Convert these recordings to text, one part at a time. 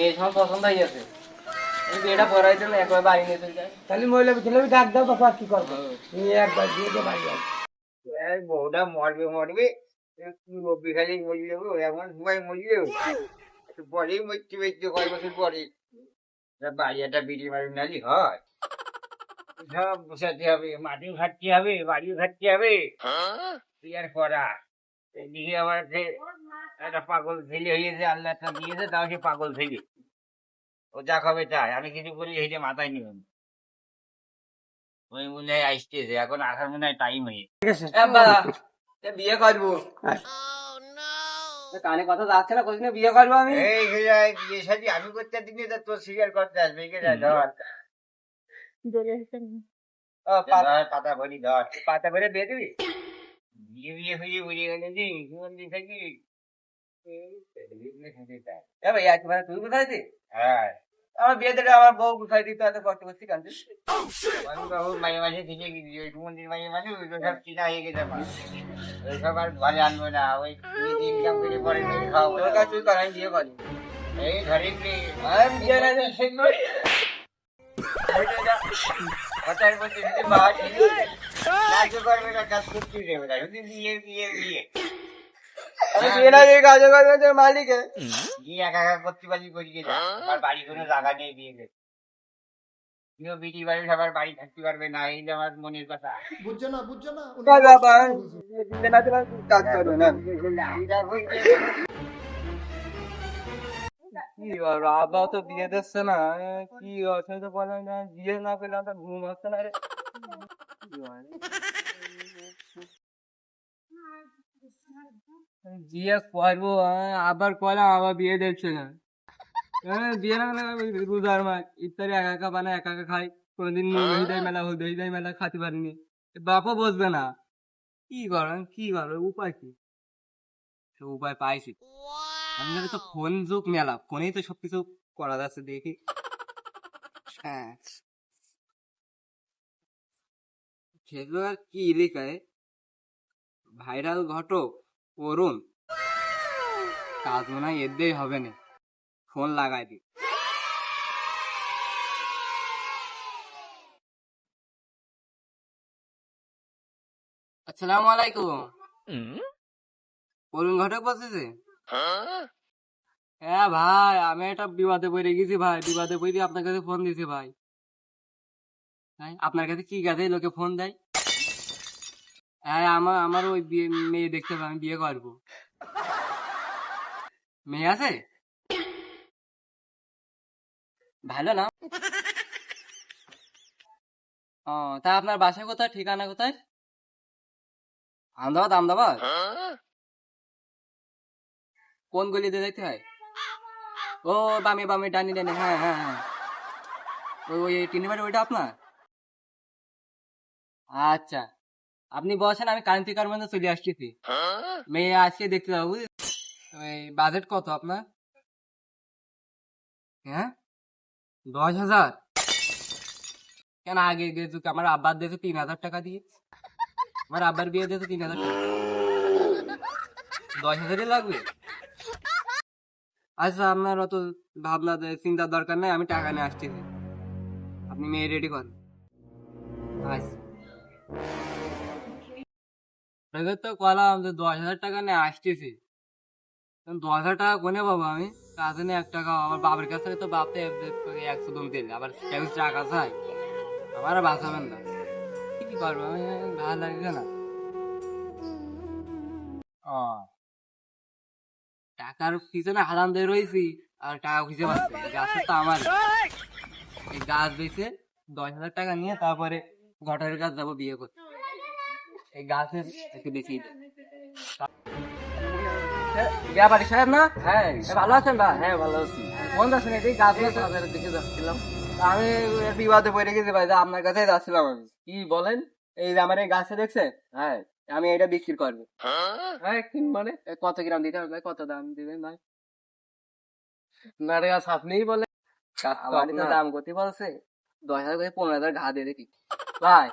মেয়ে সব পছন্দ হয়ে গেছে, বিয়েটা করাই দিলে একবার বাড়ি নিয়ে চলে যায়। তাহলে মহিলা ছেলে ডাক দাও, বাবা কি করবো, নিয়ে একবার দিয়ে দে বাড়ি যাও। বউটা মরবে মরবে, রব্বি খালি মরলেও এমন সময় মরলেও একটু পরেই মরতে মরতে কয় বছর পরে বাড়ি একটা বিড়ি মারি নালি হয়। সব বসাতে হবে, মাটিও ঘাটতে হবে, বাড়িও ঘাটতে হবে, তুই আর করা। এদিকে আবার যে একটা পাগল ছেলে হয়েছে, আল্লাহ একটা দিয়েছে, তাও সে পাগল ছেলে, ও যা খাবে তাই, আমি কিছু বলি সেইটা মাথায় নিবেন। ওই মনে হয় আসতেছে, এখন আসার মনে হয় টাইম হয়ে আব্বা, বিয়ে করবো। কানে কথা যাচ্ছে না, কোথায় বিয়ে করবো আমি। এই বিয়ে শাদী আমি করতে দিনে তো তোর সিরিয়াল করতে আসবে, কে যায় ধর পাতা ভরি ধর, পাতা ভরে দিয়ে দিবি। বিয়ে বিয়ে হয়ে বুঝে গেলে যে জীবন দিয়ে থাকি। ভাই একবার তুই কোথায় আছিস? হ্যাঁ, আমার বিয়েতে আমার বউ কোথায় দিতে এত কষ্ট করছি কান্দিস। আমি বাবু মাঝে মাঝে দিকে ওই মন্দির মাঝে মাঝে ওই সব চিনা হয়ে গেছে আমার। ওই সব আর ঘরে আনবো না, ওই ইনকাম করে পরে মেরে খাওয়াবো। তোর কাছে তুই কর, আমি বিয়ে করি। এই ধরে আমি বিয়ে না কথার মধ্যে যদি বাস কাজ করবে না, কাজ করতেই দেবে না, শুধু বিয়ে বিয়ে বিয়ে। আমি বিয়ে না দিয়ে কাজ করবো তোর মালিকে। বিয়ে একা একা করতে পারি করিয়ে যা, আমার বাড়ি কোনো জায়গা নেই বিয়ে করে। কেউ বিটি বাড়ি সবার বাড়ি থাকতে পারবে না, এই যে আমার মনের কথা। বুঝছো না, বুঝছো না, বিয়ে না দিলে কাজ করবে না। কি বলবো, আব্বাও তো বিয়ে দিচ্ছে না, কি অসুবিধা বলে না, বিয়ে না করলে আমার ঘুম হচ্ছে না রে। বিয়ে করবো, আবার করলাম, আবার বিয়ে দেখছে না। বিয়ে না করলে রোজার মাস ইফতারি একা একা বানায় একা একা খাই, কোনোদিন দই মেলা হোক দই মেলা খাতে পারিনি, বাপও বসবে না। কি করেন, কি করবে, উপায় কি? উপায় পাইছি, আমাদের তো ফোন যুগ মেলা, ফোনেই তো সবকিছু করা যাচ্ছে দেখি। হ্যাঁ, সেগুলো আর কি রেখায় ভাইরাল ঘটক করুন, কাজ মনে হয় এদেরই হবে না, ফোন লাগাই দি। আসসালামু আলাইকুম, করুন ঘটক বলতেছে? হ্যাঁ ভাই, আমি একটা বিবাদে পড়ে গেছি ভাই, বিবাদে পড়ে আপনার কাছে ফোন দিয়েছি ভাই। আপনার কাছে কি কাজে লোকে ফোন দেয়? হ্যাঁ, আমার ওই মেয়ে দেখতে হবে, আমি বিয়ে করবো। মেয়ে আছে? ভালো না? ও, তা আপনার বাসা কোথায়, ঠিকানা কোথায়? আহমেদাবাদ? আহমেদাবাদ কোন গলিতে দেখতে হয়? ও বামে বামে, ডানি ডানি, হ্যাঁ হ্যাঁ হ্যাঁ, ওই ওই টিনি বাড়ি ওইটা আপনার? আচ্ছা, আপনি বসেন, আমি কারেন্টি কার মধ্যে চলে আসছি, মেয়ে আজকে দেখতে যাবো। ওই বাজেট কত আপনার? হ্যাঁ, 10,000? কেন, আগে গেছো আমার আব্বার দিয়েছে 3,000 টাকা দিয়ে, আমার আব্বার বিয়ে দিয়েছে 3,000 টাকা, 10,000-ই লাগবে? আচ্ছা, আপনার অত ভাবনা চিন্তার দরকার নাই, আমি টাকা নিয়ে আসছি, আপনি মেয়ে রেডি করেন। আচ্ছা, আপনাদের তো কলাম যে 10,000 টাকা নিয়ে আসতেছি, 10,000 টাকা কোনে পাবো আমি? কাছে নেই 1 টাকা, আমার বাবার কাছ থেকে তো বাপতে 100 দম দিলে, আবার কেউ টাকা চাই, আমার আর বাঁচাবেন না, কি করবো আমি, ভালো লাগছে না। ও, টাকার পিছনে হারাম দিয়ে রয়েছি, আর টাকা খুঁজে পাচ্ছি, গাছটা তো আমার, এই গাছ বেচে 10,000 টাকা নিয়ে তারপরে ঘটারের কাছে যাবো বিয়ে করতে, এই গাছের একটু বেশি। ব্যাপারী সাহেব না? হ্যাঁ, ভালো আছেন ভাই? হ্যাঁ ভালো আছি। কোন যাচ্ছেন? এই গাছ বাজারের দিকে যাচ্ছিলাম। আমি বিবাদে পড়ে গেছি ভাই, আপনার কাছে যাচ্ছিলাম আমি। কি বলেন? এই যে আমার এই গাছে দেখছে, হ্যাঁ আমি এটা বিক্রি করবো। হ্যাঁ, মানে কত গ্রাম দিতে হবে ভাই, কত দাম দিবেন ভাই? না রে, আপনিই বলে, আমার তো দাম করতে বলছে 10,000 করে, 15,000 ঘা দিয়ে দেখি ভাই,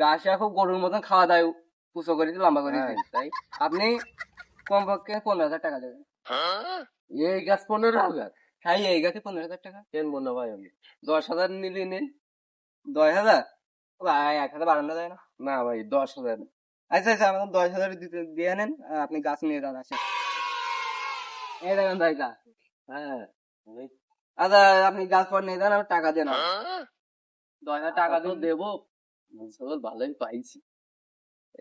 গাছ এখন গরুর মতন খাওয়া দাওয়া পুষো করে দিয়ে লম্বা করে দিন, তাই আপনি কমপক্ষে 15,000 টাকা দেবেন। এই গাছ 15,000? হ্যাঁ এই গাছে 15,000 টাকা কেন মনে হয় আমি 10,000 নিলে নেন 10,000 ভাই 1,000 বাড়ানো যায় না না ভাই 10,000 আচ্ছা আচ্ছা আমাকে 10,000 দিতে দিয়ে নেন আপনি গাছ নিয়ে যান আসেন এই দেখেন ভাই গাছ হ্যাঁ আচ্ছা আপনি গাছ পর নিয়ে যান আমি টাকা দেন 10,000 টাকা তো দেবো ভালোই পাইছি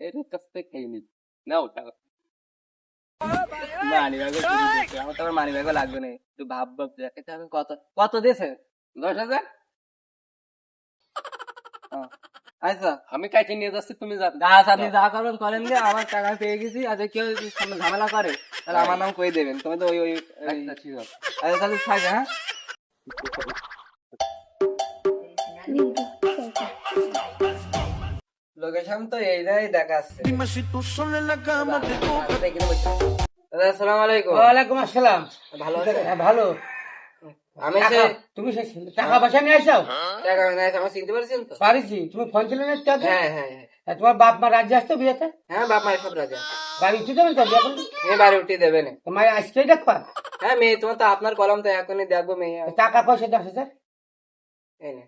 এর কাছ থেকে খেয়ে নি নাও টাকা মানি ব্যাগও চুরি করছে আমার তো আবার মানি ব্যাগও লাগবে না একটু ভাব ভাব দেখাতে হবে কত কত দিয়েছে 10,000 আচ্ছা আমি কাইতে নিয়ে যাচ্ছি তুমি গাছ আপনি যা করবেন করেন গে আমার টাকা পেয়ে গেছি আচ্ছা কেউ যদি সামনে ঝামেলা করে তাহলে আমার নাম কই দেবেন তুমি তো ওই ওই আচ্ছা ঠিক আছে আচ্ছা তাহলে থাকে হ্যাঁ লোকেশন তো এই জায়গায় দেখাচ্ছে আসসালামু আলাইকুম ওয়ালাইকুম আসসালাম। ভালো আছেন হ্যাঁ, ভালো। আমি সে তুমি সে টাকা পয়সা নিয়ে আসো? টাকা নাই আমার চিনতে পারছেন তো পারিছি। তুমি ফোন ছিল না তো? হ্যাঁ হ্যাঁ হ্যাঁ, তোমার বাপ মা রাজ্যে আসতো বিয়েতে? হ্যাঁ বাপ মায়ের সব রাজা বাড়ি উঠে যাবেন তো বিয়ে করলে? মেয়ে বাড়ি উঠে দেবে না তোমার আজকেই দেখবা? হ্যাঁ মেয়ে তোমার তো আপনার কলম তো এখনই দেখবো মেয়ে টাকা পয়সা 10,000 এই নে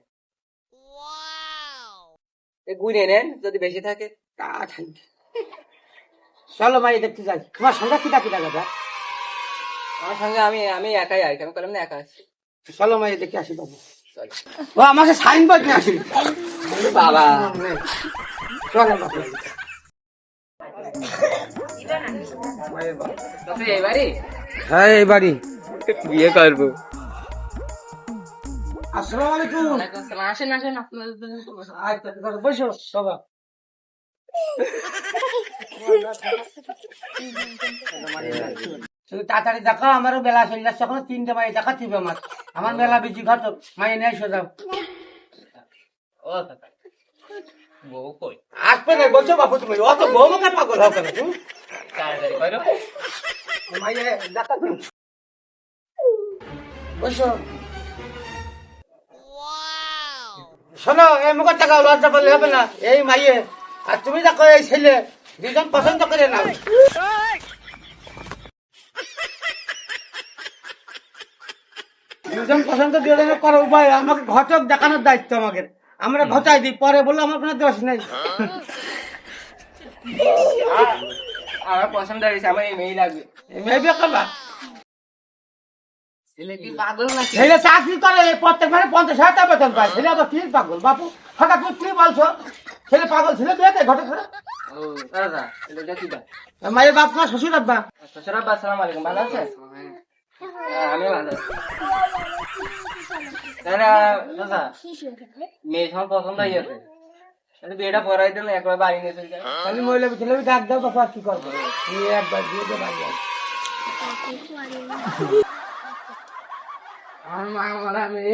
গুনে নেন যদি বেশি থাকে চলো মাই দেখতে যাই। তোমার সঙ্গে কিটা কিটা কথা? আমার সঙ্গে আমি আমি একাই আর কি আমি কলম না একা আছি চলো মাই দেখে আসি বাবু। চল। ও আমাকে সাইনবোর্ড নিয়ে আসি বাবা চলো বাবু। তুই এই বাড়ি হ্যাঁ এই বাড়ি। বিয়ে করবো আসসালামু আলাইকুম। ওয়ালাইকুম আসসালাম আসেন আসেন আপনার আচ্ছা বসো বাবা। তুমি তাড়াতাড়ি দেখো আমারও বেলা চলে যাচ্ছে এখন 3টে মাই দেখা চিবে আমার আমার বেলা বেশি ঘটক মাই নিয়ে এসে যাও। ও বউ কই আসবে না বলছো বাবু তুমি অত বউ মুখে পাগল হও কেন তুমি? তাড়াতাড়ি করো মাইয়ে দেখা তুমি বসো। শোনো এই মুখের টাকা লজ্জা করলে হবে না। এই মাইয়ে আর তুমি দেখো এই ছেলে দুজন পছন্দ করে নাও। দুজন পছন্দ দিয়ে দেবে করো উপায় আমাকে ঘটক দেখানোর দায়িত্ব আমাকে। আমরা ঘটাই দিই পরে বললে আমার কোনো দোষ নেই। আমার পছন্দ হয়েছে আমার এই মেয়ে লাগবে মেয়ে বিয়ে করবা? ছেলে কি পাগল নাকি ছেলে চাকরি করে প্রত্যেক মানে 50,000 টাকা বেতন পায়। ছেলে আবার কি পাগল বাপু? হঠাৎ তুমি কি বলছো? ছেলে পাগল ছেলে বিয়ে দেয় ঘটক করে? ও দাদা এটা কি দা মায়ের বাপ মা শ্বশুর আব্বা? শ্বশুর আব্বা আসসালামু আলাইকুম ভালো আছেন হ্যাঁ আমি ভালো আছি দাদা দাদা মেয়ে সব পছন্দ হয়ে গেছে বিয়েটা পড়াই দিন একবার বাড়ি নিয়ে চলে যায় আমি মহিলা ছেলে ডাক দাও বাপা কি করবো? বিয়ে একবার দিয়ে দে বাড়ি যাও। আমার মা বলে আমি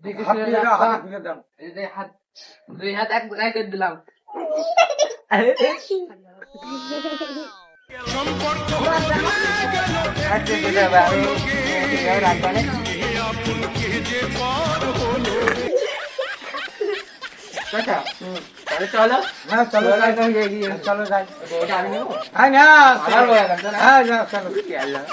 দেখে হাত দিয়ে দাও, হাত দিয়ে দাও। হাত দুই হাত এক করে দিলাম আচ্ছা ঠিক আছে আমি রাখবো না আচ্ছা তাহলে চলো হ্যাঁ চলো যাই চলো যাই। ওটা আমি নেবো হ্যাঁ না আমার বয়া লাগবে না হ্যাঁ না চলো। আল্লাহ